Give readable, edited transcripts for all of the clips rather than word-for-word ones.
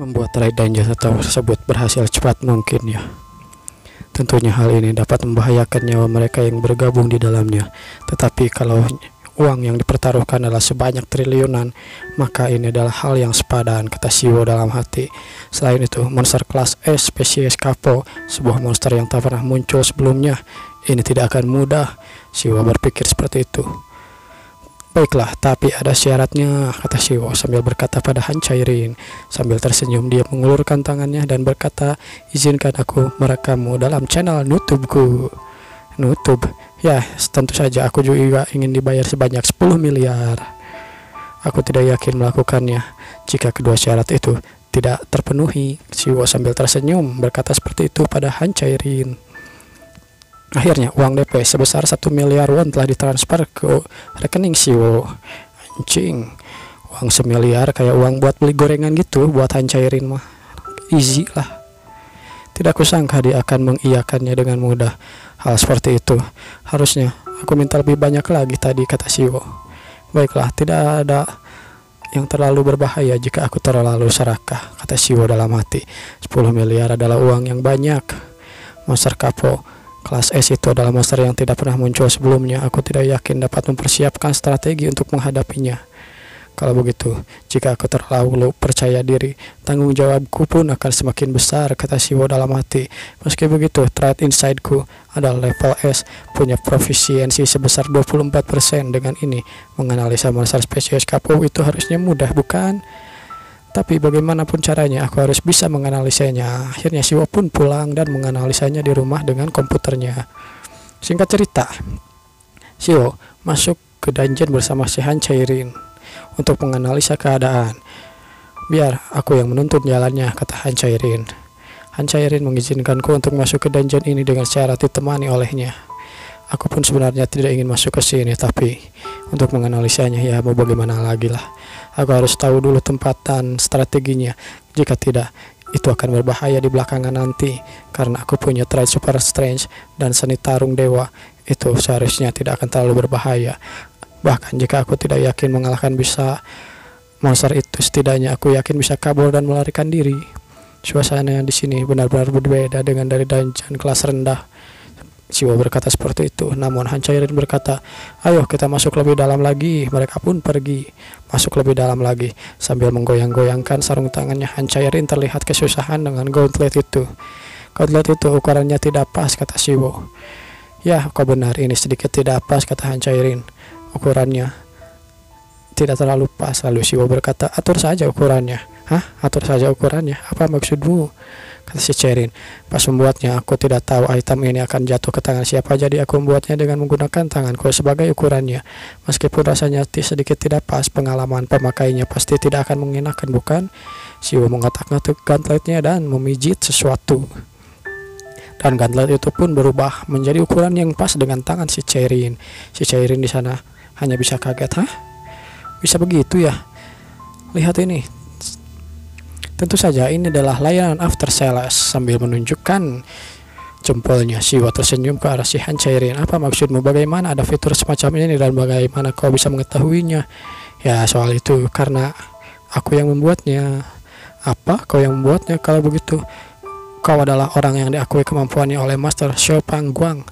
membuat raid dungeon tersebut berhasil cepat mungkin ya. Tentunya hal ini dapat membahayakan nyawa mereka yang bergabung di dalamnya. Tetapi kalau uang yang dipertaruhkan adalah sebanyak triliunan, maka ini adalah hal yang sepadan, kata Siwo dalam hati. Selain itu, monster kelas S spesies Kapo, sebuah monster yang tak pernah muncul sebelumnya. Ini tidak akan mudah, Siwo berpikir seperti itu. Baiklah, tapi ada syaratnya, kata Siwo sambil berkata pada Han Cairin. Sambil tersenyum, dia mengulurkan tangannya dan berkata, izinkan aku merekammu dalam channel YouTubeku. YouTube? Ya, tentu saja aku juga ingin dibayar sebanyak 10 miliar. Aku tidak yakin melakukannya jika kedua syarat itu tidak terpenuhi. Siwo sambil tersenyum berkata seperti itu pada Han Cairin. Akhirnya uang DP sebesar 1 miliar won telah ditransfer ke rekening Siwo. Anjing, uang 1 miliar kayak uang buat beli gorengan gitu buat Han Cairin mah. Easy lah. Tidak kusangka dia akan mengiyakannya dengan mudah. Hal seperti itu harusnya aku minta lebih banyak lagi tadi, kata Siwo. Baiklah, tidak ada yang terlalu berbahaya jika aku terlalu serakah, kata Siwo dalam hati. 10 miliar adalah uang yang banyak. Monster Kapo kelas S itu adalah monster yang tidak pernah muncul sebelumnya. Aku tidak yakin dapat mempersiapkan strategi untuk menghadapinya. Kalau begitu, jika aku terlalu percaya diri, tanggung jawabku pun akan semakin besar, kata Siwo dalam hati. Meski begitu, Trade Insight-ku adalah level S, punya profisiensi sebesar 24%. Dengan ini, menganalisa monster spesies Kapo itu harusnya mudah, bukan? Tapi bagaimanapun caranya, aku harus bisa menganalisanya. Akhirnya Siwo pun pulang dan menganalisanya di rumah dengan komputernya. Singkat cerita, Siwo masuk ke dungeon bersama si Han Cairin untuk menganalisa keadaan. Biar aku yang menuntun jalannya, kata Han Cairin. Han Cairin mengizinkanku untuk masuk ke dungeon ini dengan syarat ditemani olehnya. Aku pun sebenarnya tidak ingin masuk ke sini, tapi untuk menganalisanya ya mau bagaimana lagi lah. Aku harus tahu dulu tempat dan strateginya. Jika tidak, itu akan berbahaya di belakangan nanti. Karena aku punya trait super strange dan seni tarung dewa, itu seharusnya tidak akan terlalu berbahaya. Bahkan jika aku tidak yakin mengalahkan bisa monster itu, setidaknya aku yakin bisa kabur dan melarikan diri. Suasana yang di sini benar-benar berbeda dengan dari dungeon kelas rendah. Siwo berkata seperti itu. Namun Han Cairin berkata, ayo kita masuk lebih dalam lagi. Mereka pun pergi masuk lebih dalam lagi. Sambil menggoyang-goyangkan sarung tangannya, Han Cairin terlihat kesusahan dengan gauntlet itu. Gauntlet itu ukurannya tidak pas, kata Siwo. Ya, kau benar, ini sedikit tidak pas, kata Han Cairin. Ukurannya tidak terlalu pas. Lalu Siwo berkata, atur saja ukurannya. Hah? Atur saja ukurannya? Apa maksudmu? Kata si Cairin. Pas membuatnya, aku tidak tahu item ini akan jatuh ke tangan siapa, jadi aku membuatnya dengan menggunakan tanganku sebagai ukurannya. Meskipun rasanya sedikit tidak pas, pengalaman pemakainya pasti tidak akan mengenakan, bukan? Siwo mengotak-ngatik gauntletnya dan memijit sesuatu. Dan gauntlet itu pun berubah menjadi ukuran yang pas dengan tangan si Cairin. Si Cairin di sana hanya bisa kaget. Hah? Bisa begitu ya? Lihat ini. Tentu saja ini adalah layanan after sales. Sambil menunjukkan jempolnya, Siwo tersenyum ke arah si Han Cairin. Apa maksudmu? Bagaimana ada fitur semacam ini dan bagaimana kau bisa mengetahuinya? Ya, soal itu karena aku yang membuatnya. Apa? Kau yang membuatnya? Kalau begitu, kau adalah orang yang diakui kemampuannya oleh Master Xiao Pangguang.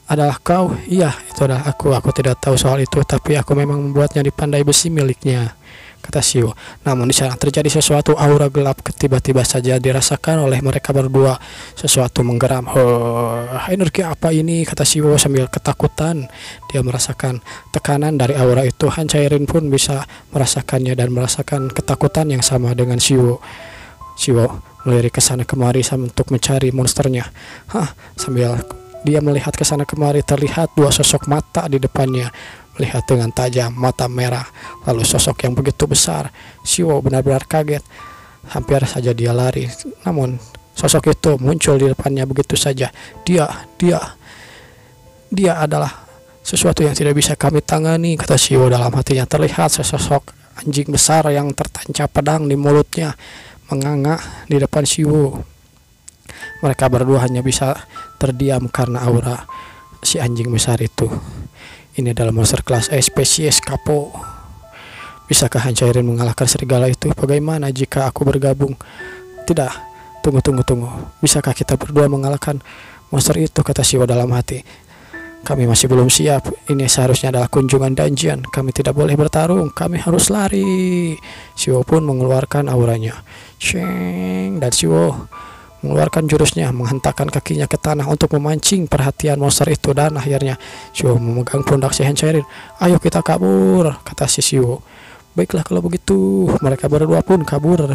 Adalah kau? Iya, itu adalah aku. Aku tidak tahu soal itu, tapi aku memang membuatnya di pandai besi miliknya, kata Siwo. Namun di sana terjadi sesuatu, aura gelap tiba-tiba saja dirasakan oleh mereka berdua. Sesuatu menggeram. Energi apa ini? Kata Siwo sambil ketakutan. Dia merasakan tekanan dari aura itu. Han Cairin pun bisa merasakannya dan merasakan ketakutan yang sama dengan Siwo. Siwo melirik ke sana kemari untuk mencari monsternya. Sambil dia melihat ke sana kemari, terlihat dua sosok mata di depannya. Melihat dengan tajam, mata merah, lalu sosok yang begitu besar. Siwo benar-benar kaget. Hampir saja dia lari, namun sosok itu muncul di depannya begitu saja. Dia adalah sesuatu yang tidak bisa kami tangani, kata Siwo dalam hatinya. Terlihat sesosok anjing besar yang tertancap pedang di mulutnya menganga di depan Siwo. Mereka berdua hanya bisa terdiam karena aura si anjing besar itu. Ini adalah monster kelas S spesies Kapo. Bisakah Hancairin mengalahkan serigala itu? Bagaimana jika aku bergabung? Tidak, tunggu. Bisakah kita berdua mengalahkan monster itu? Kata Siwo dalam hati. Kami masih belum siap. Ini seharusnya adalah kunjungan dungeon. Kami tidak boleh bertarung. Kami harus lari. Siwo pun mengeluarkan auranya. Sheng, dan Siwo mengeluarkan jurusnya, menghentakkan kakinya ke tanah untuk memancing perhatian monster itu. Dan akhirnya Siwo memegang pundak si Hancairin. Ayo kita kabur, kata si Siwo. Baiklah kalau begitu. Mereka berdua pun kabur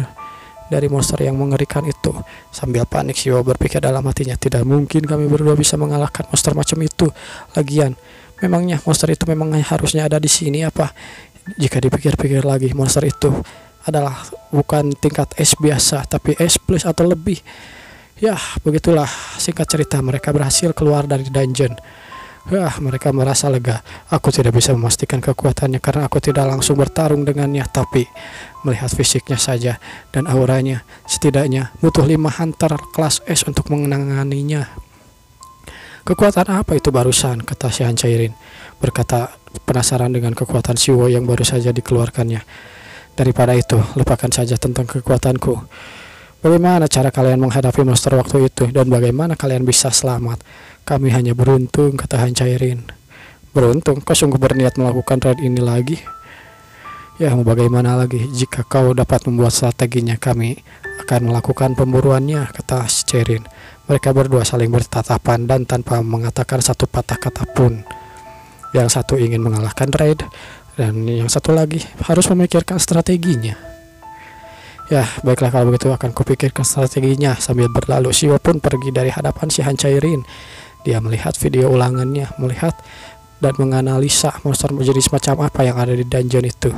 dari monster yang mengerikan itu. Sambil panik, Siwo berpikir dalam hatinya, tidak mungkin kami berdua bisa mengalahkan monster macam itu. Lagian, memangnya monster itu memang harusnya ada di sini apa? Jika dipikir-pikir lagi, monster itu adalah bukan tingkat S biasa, tapi S plus atau lebih. Ya, begitulah singkat cerita, mereka berhasil keluar dari dungeon. Mereka merasa lega. Aku tidak bisa memastikan kekuatannya karena aku tidak langsung bertarung dengannya, tapi melihat fisiknya saja dan auranya, setidaknya butuh 5 hunter kelas S untuk mengenanganinya. Kekuatan apa itu barusan? Kata si Hancairin, berkata penasaran dengan kekuatan Siwo yang baru saja dikeluarkannya. Daripada itu, lupakan saja tentang kekuatanku. Bagaimana cara kalian menghadapi monster waktu itu dan bagaimana kalian bisa selamat? Kami hanya beruntung, kata Hancairin. Beruntung? Kau sungguh berniat melakukan raid ini lagi? Ya, mau bagaimana lagi? Jika kau dapat membuat strateginya, kami akan melakukan pemburuannya, kata Hancairin. Mereka berdua saling bertatapan dan tanpa mengatakan satu patah kata pun. Yang satu ingin mengalahkan raid dan yang satu lagi harus memikirkan strateginya. Ya, baiklah kalau begitu akan kupikirkan strateginya. Sambil berlalu, Siwo pun pergi dari hadapan si Hancairin. Dia melihat video ulangannya, melihat dan menganalisa monster menjadi semacam apa yang ada di dungeon itu.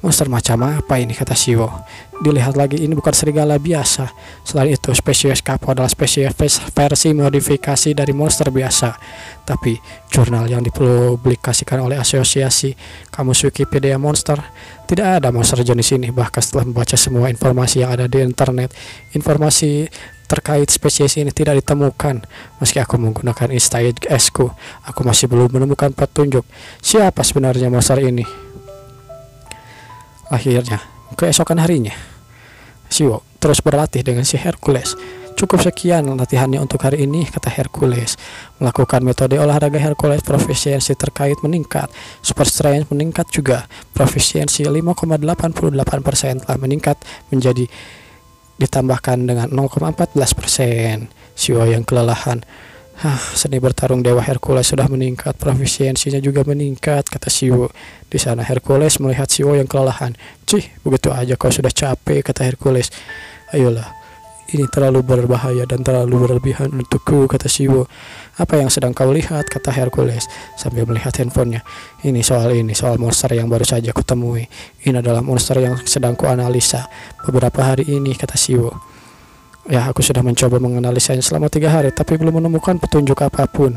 Monster macam apa ini, kata Siwo. Dilihat lagi, ini bukan serigala biasa. Selain itu, spesies Kapo adalah spesies versi modifikasi dari monster biasa. Tapi jurnal yang dipublikasikan oleh asosiasi Kamus Wikipedia Monster, tidak ada monster jenis ini. Bahkan setelah membaca semua informasi yang ada di internet, informasi terkait spesies ini tidak ditemukan. Meski aku menggunakan Instinct S-ku, aku masih belum menemukan petunjuk siapa sebenarnya monster ini. Akhirnya, keesokan harinya, Siwo terus berlatih dengan si Hercules. Cukup sekian latihannya untuk hari ini, kata Hercules. Melakukan metode olahraga Hercules, profisiensi terkait meningkat. Super strength meningkat juga. Profisiensi 5,88% telah meningkat menjadi ditambahkan dengan 0,14%. Siwo yang kelelahan. Seni bertarung Dewa Hercules sudah meningkat, profisiensinya juga meningkat, kata Siwo. Di sana Hercules melihat Siwo yang kelelahan. Cih, begitu aja kau sudah capek, kata Hercules. Ayolah, ini terlalu berbahaya dan terlalu berlebihan untukku, kata Siwo. Apa yang sedang kau lihat, kata Hercules sambil melihat handphonenya. Ini soal monster yang baru saja kutemui. Ini adalah monster yang sedang kuanalisa beberapa hari ini, kata Siwo. Ya, aku sudah mencoba menganalisanya selama 3 hari, tapi belum menemukan petunjuk apapun.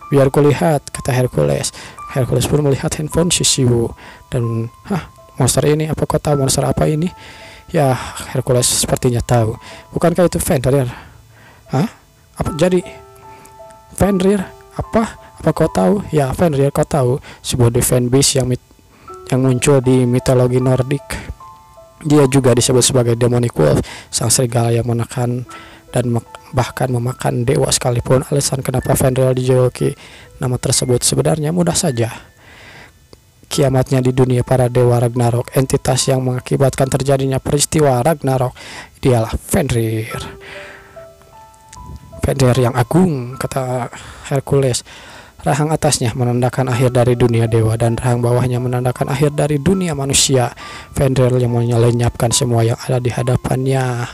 Biar kulihat, kata Hercules. Hercules pun melihat handphone si Siwo. Dan, monster ini, apa kau tahu monster apa ini? Ya, Hercules sepertinya tahu. Bukankah itu Fenrir? Apa jadi? Fenrir? Apa kau tahu? Ya, Fenrir kau tahu. Sebuah divine beast yang muncul di mitologi Nordik. Dia juga disebut sebagai demonic wolf, sang serigala yang menekan dan bahkan memakan dewa sekalipun. Alasan kenapa Fenrir dijuluki nama tersebut sebenarnya mudah saja. Kiamatnya di dunia para dewa Ragnarok, entitas yang mengakibatkan terjadinya peristiwa Ragnarok, dialah Fenrir. Fenrir yang agung, kata Hercules. Rahang atasnya menandakan akhir dari dunia dewa dan rahang bawahnya menandakan akhir dari dunia manusia. Fenrir yang melenyapkan semua yang ada di hadapannya.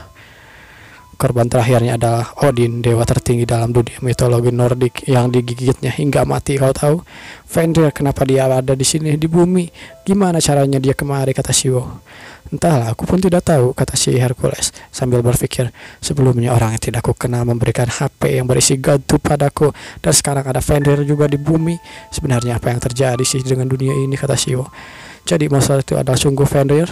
Korban terakhirnya adalah Odin, dewa tertinggi dalam dunia mitologi Nordik yang digigitnya hingga mati. Kau tahu, Fenrir kenapa dia ada di sini di bumi? Gimana caranya dia kemari, kata Siwo. Entahlah, aku pun tidak tahu, kata si Hercules sambil berpikir. Sebelumnya orang yang tidak aku kenal memberikan HP yang berisi gadu padaku, dan sekarang ada Fenrir juga di bumi. Sebenarnya apa yang terjadi sih dengan dunia ini, kata Siwo. Jadi masalah itu adalah sungguh Fenrir?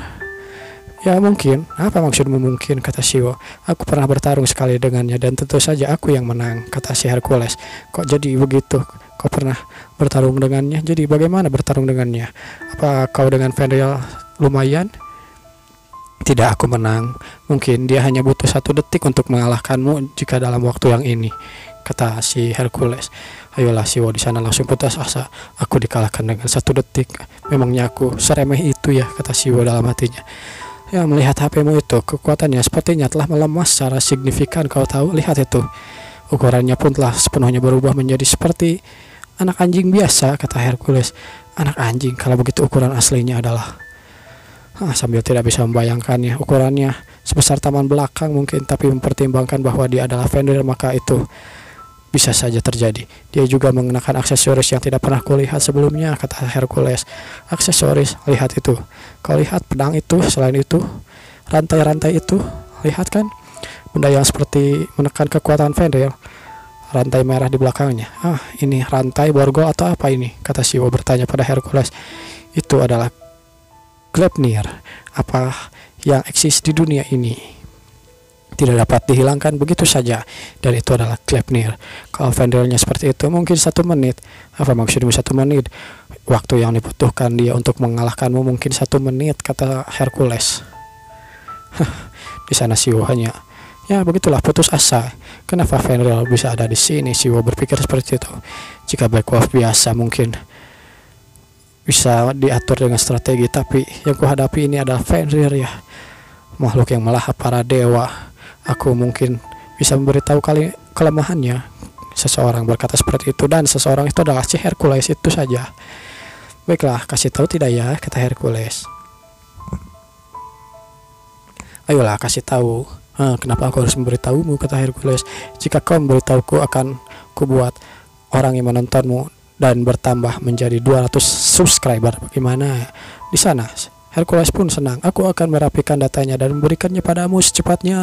Ya mungkin. Apa maksudmu mungkin, kata Siwo. Aku pernah bertarung sekali dengannya dan tentu saja aku yang menang, kata si Hercules. Kok jadi begitu? Kau pernah bertarung dengannya? Jadi bagaimana bertarung dengannya? Apa kau dengan Fenrir lumayan. Tidak, aku menang. Mungkin dia hanya butuh 1 detik untuk mengalahkanmu jika dalam waktu yang ini, kata si Hercules. Ayolah, Siwo di sana langsung putus asa. Aku dikalahkan dengan 1 detik. Memangnya aku seremeh itu ya, kata Siwo dalam hatinya. Ya, melihat HP-mu itu, kekuatannya sepertinya telah melemah secara signifikan. Kau tahu, lihat itu. Ukurannya pun telah sepenuhnya berubah menjadi seperti anak anjing biasa, kata Hercules. Anak anjing, kalau begitu ukuran aslinya adalah... sambil tidak bisa membayangkannya, ukurannya sebesar taman belakang mungkin, tapi mempertimbangkan bahwa dia adalah Fenrir, maka itu bisa saja terjadi. Dia juga mengenakan aksesoris yang tidak pernah kulihat sebelumnya, kata Hercules. Aksesoris, lihat itu. Kau lihat pedang itu, selain itu, rantai-rantai itu, lihat kan? Benda yang seperti menekan kekuatan Fenrir. Rantai merah di belakangnya. Ini rantai Borgo atau apa ini? Kata Siwo bertanya pada Hercules. Itu adalah Gleipnir, apa yang eksis di dunia ini tidak dapat dihilangkan begitu saja, dan itu adalah Gleipnir. Kalau Fenrirnya seperti itu, mungkin 1 menit. Apa maksudmu 1 menit? Waktu yang dibutuhkan dia untuk mengalahkanmu mungkin 1 menit, kata Hercules. Di sana Siwo hanya, ya begitulah, putus asa. Kenapa Fenrir bisa ada di sini? Siwo berpikir seperti itu. Jika Black Wolf biasa mungkin bisa diatur dengan strategi, tapi yang kuhadapi ini adalah Fenrir ya, makhluk yang melahap para dewa. Aku mungkin bisa memberitahu kelemahannya. Seseorang berkata seperti itu, dan seseorang itu adalah si Hercules itu saja. Baiklah, kasih tahu tidak ya, kata Hercules. Ayolah, kasih tahu. Kenapa aku harus memberitahumu, kata Hercules. Jika kau memberitahuku, akan kubuat orang yang menontonmu dan bertambah menjadi 200 subscriber. Bagaimana? Di sana Hercules pun senang. Aku akan merapikan datanya dan memberikannya padamu secepatnya.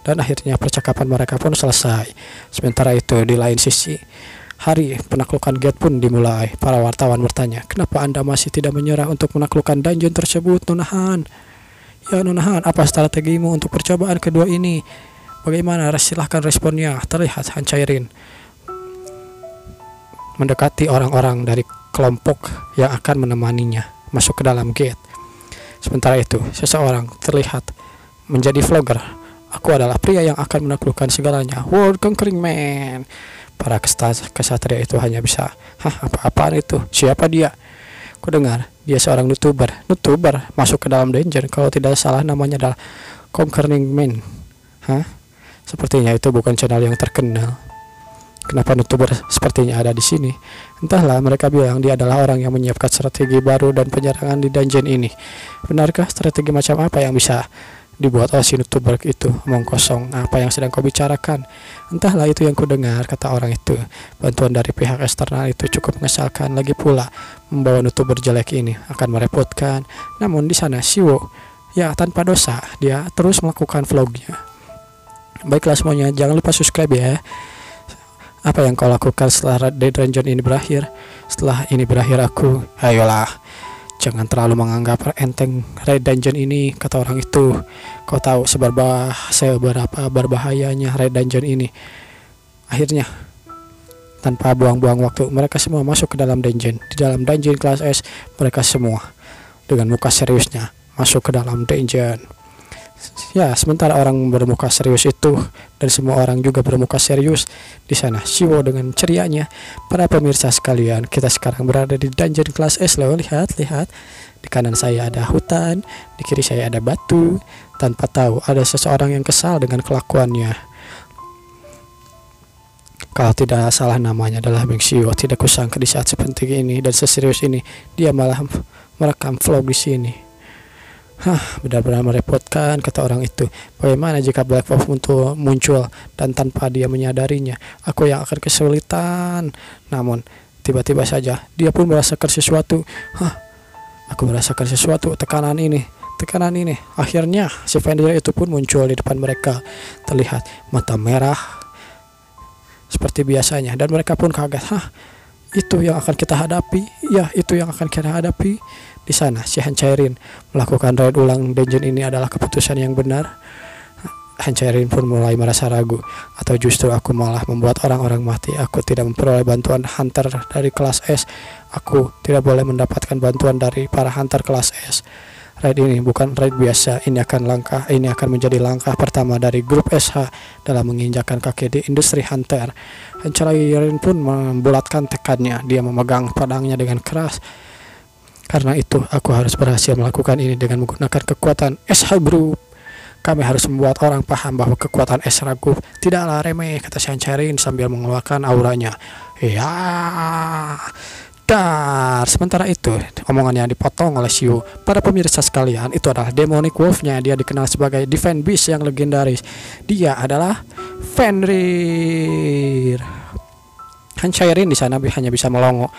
Dan akhirnya percakapan mereka pun selesai. Sementara itu di lain sisi, hari penaklukan gate pun dimulai. Para wartawan bertanya, kenapa Anda masih tidak menyerah untuk menaklukkan dungeon tersebut, Nonahan? Ya Nonahan, apa strategimu untuk percobaan kedua ini? Bagaimana? Silahkan responnya. Terlihat Han Cairin mendekati orang-orang dari kelompok yang akan menemaninya masuk ke dalam gate. Sementara itu, seseorang terlihat menjadi vlogger. Aku adalah pria yang akan menaklukkan segalanya, World Conquering Man. Para kesatria itu hanya bisa, apa-apaan itu? Siapa dia? Ku dengar dia seorang YouTuber masuk ke dalam dungeon. Kalau tidak salah namanya adalah Conquering Man. Sepertinya itu bukan channel yang terkenal. Kenapa YouTuber sepertinya ada di sini? Entahlah, mereka bilang dia adalah orang yang menyiapkan strategi baru dan penyerangan di dungeon ini. Benarkah strategi macam apa yang bisa dibuat oleh si YouTuber itu? Omong kosong, apa yang sedang kau bicarakan? Entahlah, itu yang kudengar, kata orang itu. Bantuan dari pihak eksternal itu cukup mengesalkan. Lagi pula, membawa YouTuber jelek ini akan merepotkan. Namun di sana Siwo, ya tanpa dosa, dia terus melakukan vlognya. Baiklah semuanya, jangan lupa subscribe ya. Apa yang kau lakukan setelah Dead Dungeon ini berakhir? Setelah ini berakhir ayolah, jangan terlalu menganggap enteng Red Dungeon ini, kata orang itu. Kau tahu seberapa berbahayanya Red Dungeon ini. Akhirnya, tanpa buang-buang waktu, mereka semua masuk ke dalam dungeon. Di dalam dungeon kelas S, mereka semua dengan muka seriusnya masuk ke dalam dungeon. Ya, sementara orang bermuka serius itu dan semua orang juga bermuka serius di sana, Siwo dengan cerianya, para pemirsa sekalian, kita sekarang berada di dungeon kelas S loh. Lihat. Di kanan saya ada hutan, di kiri saya ada batu. Tanpa tahu ada seseorang yang kesal dengan kelakuannya. Kalau tidak salah namanya adalah Beng Siwo. Tidak kusangka di saat sepenting ini dan seserius ini dia malah merekam vlog di sini. Benar-benar merepotkan, kata orang itu. Bagaimana jika Black Wolf muncul dan tanpa dia menyadarinya? Aku yang akan kesulitan. Namun tiba-tiba saja dia pun merasakan sesuatu. Aku merasakan sesuatu, tekanan ini. Akhirnya si Fenrir itu pun muncul di depan mereka. Terlihat mata merah seperti biasanya, dan mereka pun kaget. Itu yang akan kita hadapi. Ya, itu yang akan kita hadapi. Di sana si Han Cairin melakukan raid ulang dungeon ini adalah keputusan yang benar. Hancharin pun mulai merasa ragu, atau justru aku malah membuat orang-orang mati. Aku tidak memperoleh bantuan hunter dari kelas S. Aku tidak boleh mendapatkan bantuan dari para hunter kelas S. Raid ini bukan raid biasa. Ini akan menjadi langkah pertama dari grup SH dalam menginjakkan kaki di industri hunter. Hancharin pun membulatkan tekadnya. Dia memegang pedangnya dengan keras. Karena itu, aku harus berhasil melakukan ini dengan menggunakan kekuatan SH Group. Kami harus membuat orang paham bahwa kekuatan SH Group tidaklah remeh, kata Hancharin sambil mengeluarkan auranya. Ya, dar. Sementara itu, omongannya dipotong oleh Shio. Para pemirsa sekalian, itu adalah Demonic Wolf-nya. Dia dikenal sebagai Divine Beast yang legendaris. Dia adalah Fenrir. Hancharin di sana hanya bisa melongo.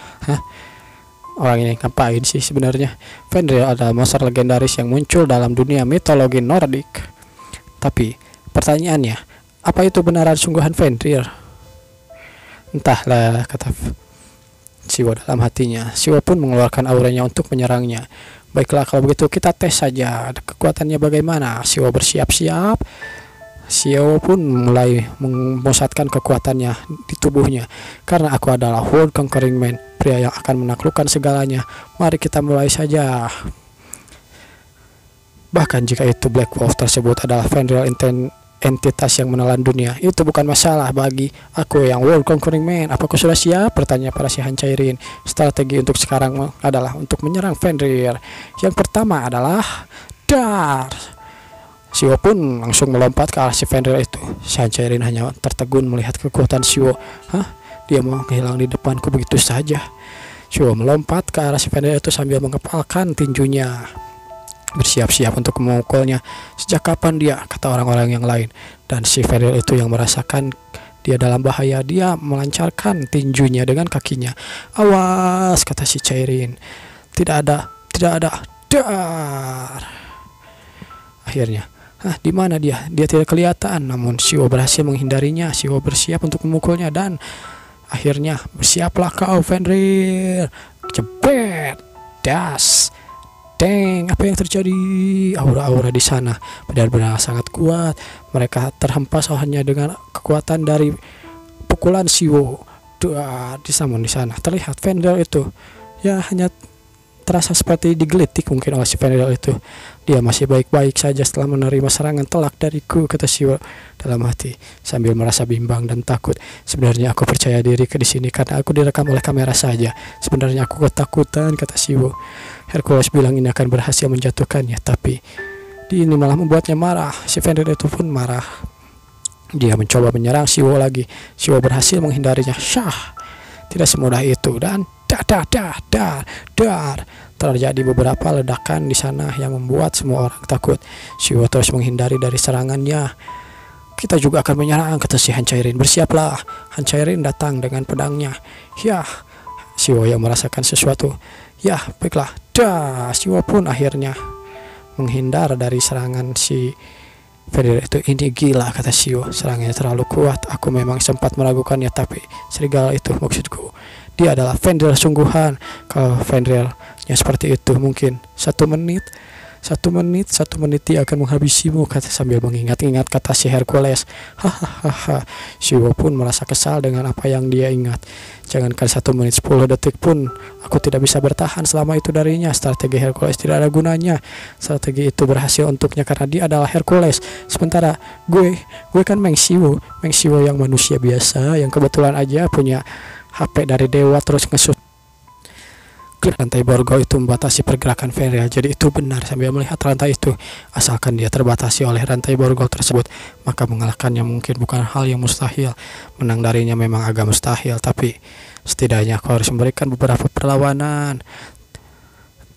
Orang ini ngapain sih sebenarnya? Fenrir adalah monster legendaris yang muncul dalam dunia mitologi Nordik. Tapi pertanyaannya, apa itu benaran sungguhan Fenrir? Entahlah, kata Shio dalam hatinya. Shio pun mengeluarkan auranya untuk menyerangnya. Baiklah, kalau begitu kita tes saja kekuatannya bagaimana. Shio bersiap-siap. Shio pun mulai memusatkan kekuatannya di tubuhnya. Karena aku adalah World Conquering Man, pria yang akan menaklukkan segalanya. Mari kita mulai saja. Bahkan jika itu Black Wolf tersebut adalah Fenrir entitas yang menelan dunia, itu bukan masalah bagi aku yang World Conquering Man. Apakah sudah siap? Bertanya para si Hancharin. Strategi untuk sekarang adalah untuk menyerang Fenrir. Yang pertama adalah dar. Shio pun langsung melompat ke arah si Fenrir itu. Si Hancharin hanya tertegun melihat kekuatan Shio. Dia mau menghilang di depanku begitu saja. Shio melompat ke arah si Fenrir itu sambil mengepalkan tinjunya, bersiap-siap untuk memukulnya. Sejak kapan dia? Kata orang-orang yang lain. Dan si Fenrir itu yang merasakan dia dalam bahaya. Dia melancarkan tinjunya dengan kakinya. Awas, kata si Hancharin. Tidak ada. Dar. Akhirnya, di mana dia? Dia tidak kelihatan. Namun Shio berhasil menghindarinya. Shio bersiap untuk memukulnya dan akhirnya, bersiaplah kau Fenrir. Jebet. Das. Deng, apa yang terjadi? Aura-aura di sana benar-benar sangat kuat. Mereka terhempas hanya dengan kekuatan dari pukulan Shio. Di sana terlihat Fenrir itu ya hanya terasa seperti digelitik mungkin oleh si Fenrir itu. Dia masih baik-baik saja setelah menerima serangan telak dariku, kata Shio dalam hati sambil merasa bimbang dan takut. Sebenarnya aku percaya diri di sini karena aku direkam oleh kamera saja. Sebenarnya aku ketakutan, kata Shio. Hercules bilang ini akan berhasil menjatuhkannya, tapi ini malah membuatnya marah. Si Fenrir itu pun marah. Dia mencoba menyerang Shio lagi. Shio berhasil menghindarinya. Syah, tidak semudah itu dan dar. Terjadi beberapa ledakan di sana yang membuat semua orang takut. Shio terus menghindari dari serangannya. Kita juga akan menyerang, kata si Hancharin. Bersiaplah. Hancharin datang dengan pedangnya. Ya, Shio yang merasakan sesuatu. Ya, baiklah. Shio pun akhirnya menghindar dari serangan si Fenrir itu. Ini gila, kata Shio. Serangannya terlalu kuat. Aku memang sempat meragukannya, tapi serigala itu maksudku. Dia adalah Fenrir sungguhan. Kalau Fenrirnya seperti itu, mungkin 1 menit dia akan menghabisimu, kata sambil mengingat-ingat kata si Hercules. Hahaha. Shio pun merasa kesal dengan apa yang dia ingat. Jangankan 1 menit, 10 detik pun aku tidak bisa bertahan selama itu darinya. Strategi Hercules tidak ada gunanya. Strategi itu berhasil untuknya karena dia adalah Hercules. Sementara gue kan Meng Shio yang manusia biasa yang kebetulan aja punya HP dari dewa terus ngesut. Rantai Borgo itu membatasi pergerakan Fenrir, jadi itu benar. Sambil melihat rantai itu, asalkan dia terbatasi oleh rantai Borgo tersebut, maka mengalahkannya mungkin bukan hal yang mustahil. Menang darinya memang agak mustahil, tapi setidaknya aku harus memberikan beberapa perlawanan.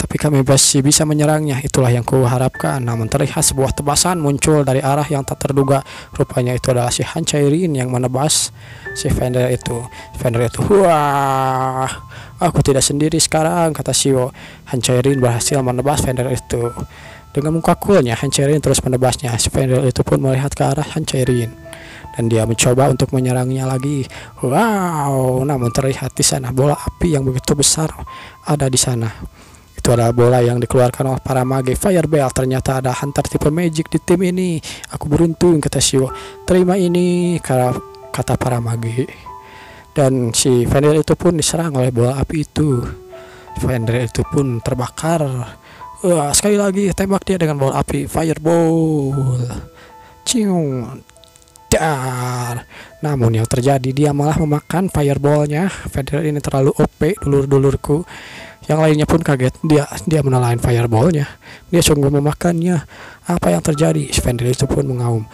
Tapi kami masih bisa menyerangnya, itulah yang kuharapkan. Namun terlihat sebuah tebasan muncul dari arah yang tak terduga. Rupanya itu adalah si Hancharin yang menebas si Fenrir itu. Wah, aku tidak sendiri sekarang, kata Shio. Hancharin berhasil menebas Fenrir itu. Dengan muka coolnya, Hancharin terus menebasnya. Si Fenrir itu pun melihat ke arah Hancharin dan dia mencoba untuk menyerangnya lagi. Wow, namun terlihat di sana bola api yang begitu besar ada di sana. Itu adalah bola yang dikeluarkan oleh para mage. Fireball, ternyata ada hunter tipe magic di tim ini. Aku beruntung, kata Shio. Terima ini, kata para mage. Dan si Fenrir itu pun diserang oleh bola api itu. Fenrir itu pun terbakar. Sekali lagi tembak dia dengan bola api. Fireball. Cium. Dar. Namun yang terjadi, dia malah memakan fireballnya. Fenrir ini terlalu OP, dulur-dulurku. Yang lainnya pun kaget. Dia menelan fireballnya. Dia sungguh memakannya. Apa yang terjadi? Fenrir itu pun mengaum.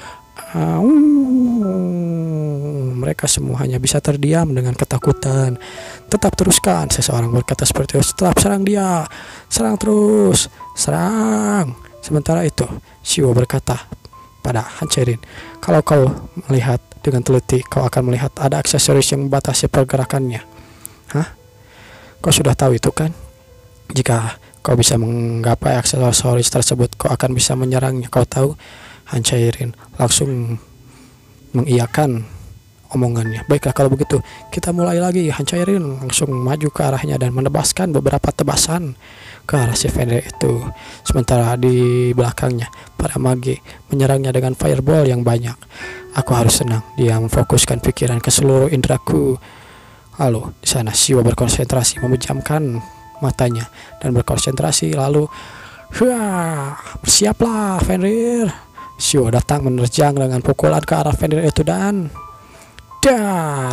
Mereka semua hanya bisa terdiam dengan ketakutan. Tetap teruskan, seseorang berkata seperti itu. Tetap serang dia. Serang terus. Serang. Sementara itu, Shio berkata pada Hanchirin, kalau kau melihat dengan teliti, kau akan melihat ada aksesoris yang membatasi pergerakannya. Hah? Kau sudah tahu itu kan? Jika kau bisa menggapai aksesoris tersebut, kau akan bisa menyerangnya. Kau tahu? Hanchirin langsung mengiyakan omongannya. Baiklah kalau begitu, kita mulai lagi. Hanchirin langsung maju ke arahnya dan menebaskan beberapa tebasan ke arah si Fenrir itu. Sementara di belakangnya, para mage menyerangnya dengan fireball yang banyak. Aku harus senang. Dia memfokuskan pikiran ke seluruh indraku. Lalu di sana Shio berkonsentrasi, memejamkan matanya dan berkonsentrasi. Lalu, bersiaplah Fenrir. Shio datang menerjang dengan pukulan ke arah Fenrir itu dan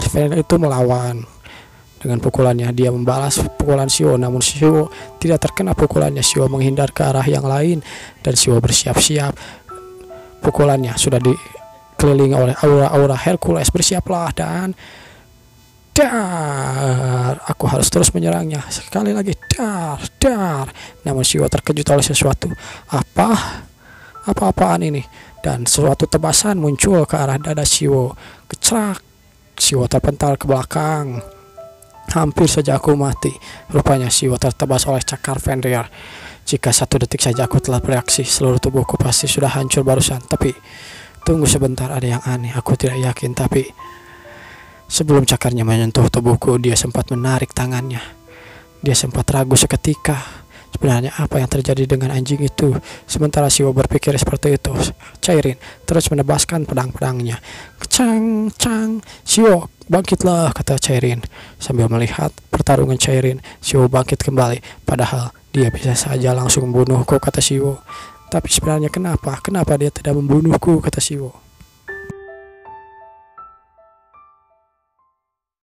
Fenrir itu melawan. Dengan pukulannya dia membalas pukulan Shio, namun Shio tidak terkena pukulannya. Shio menghindar ke arah yang lain dan Shio bersiap-siap. Pukulannya sudah dikelilingi oleh aura-aura Hercules. Bersiaplah dan aku harus terus menyerangnya. Sekali lagi dar. Namun Shio terkejut oleh sesuatu. Apa-apaan ini? Dan suatu tebasan muncul ke arah dada Shio. Kecrak. Shio terpental ke belakang. Hampir saja aku mati. Rupanya Shio tertebas oleh cakar Fenrir. Jika 1 detik saja aku telah bereaksi, seluruh tubuhku pasti sudah hancur barusan. Tapi tunggu sebentar, ada yang aneh. Aku tidak yakin, tapi sebelum cakarnya menyentuh tubuhku, dia sempat menarik tangannya. Dia sempat ragu seketika. Sebenarnya apa yang terjadi dengan anjing itu? Sementara Shio berpikir seperti itu, Chairin terus menebaskan pedang-pedangnya. Cang. Shio, bangkitlah, kata Chairin. Sambil melihat pertarungan Chairin, Shio bangkit kembali. Padahal dia bisa saja langsung membunuhku, kata Shio. Tapi sebenarnya kenapa dia tidak membunuhku, kata Shio.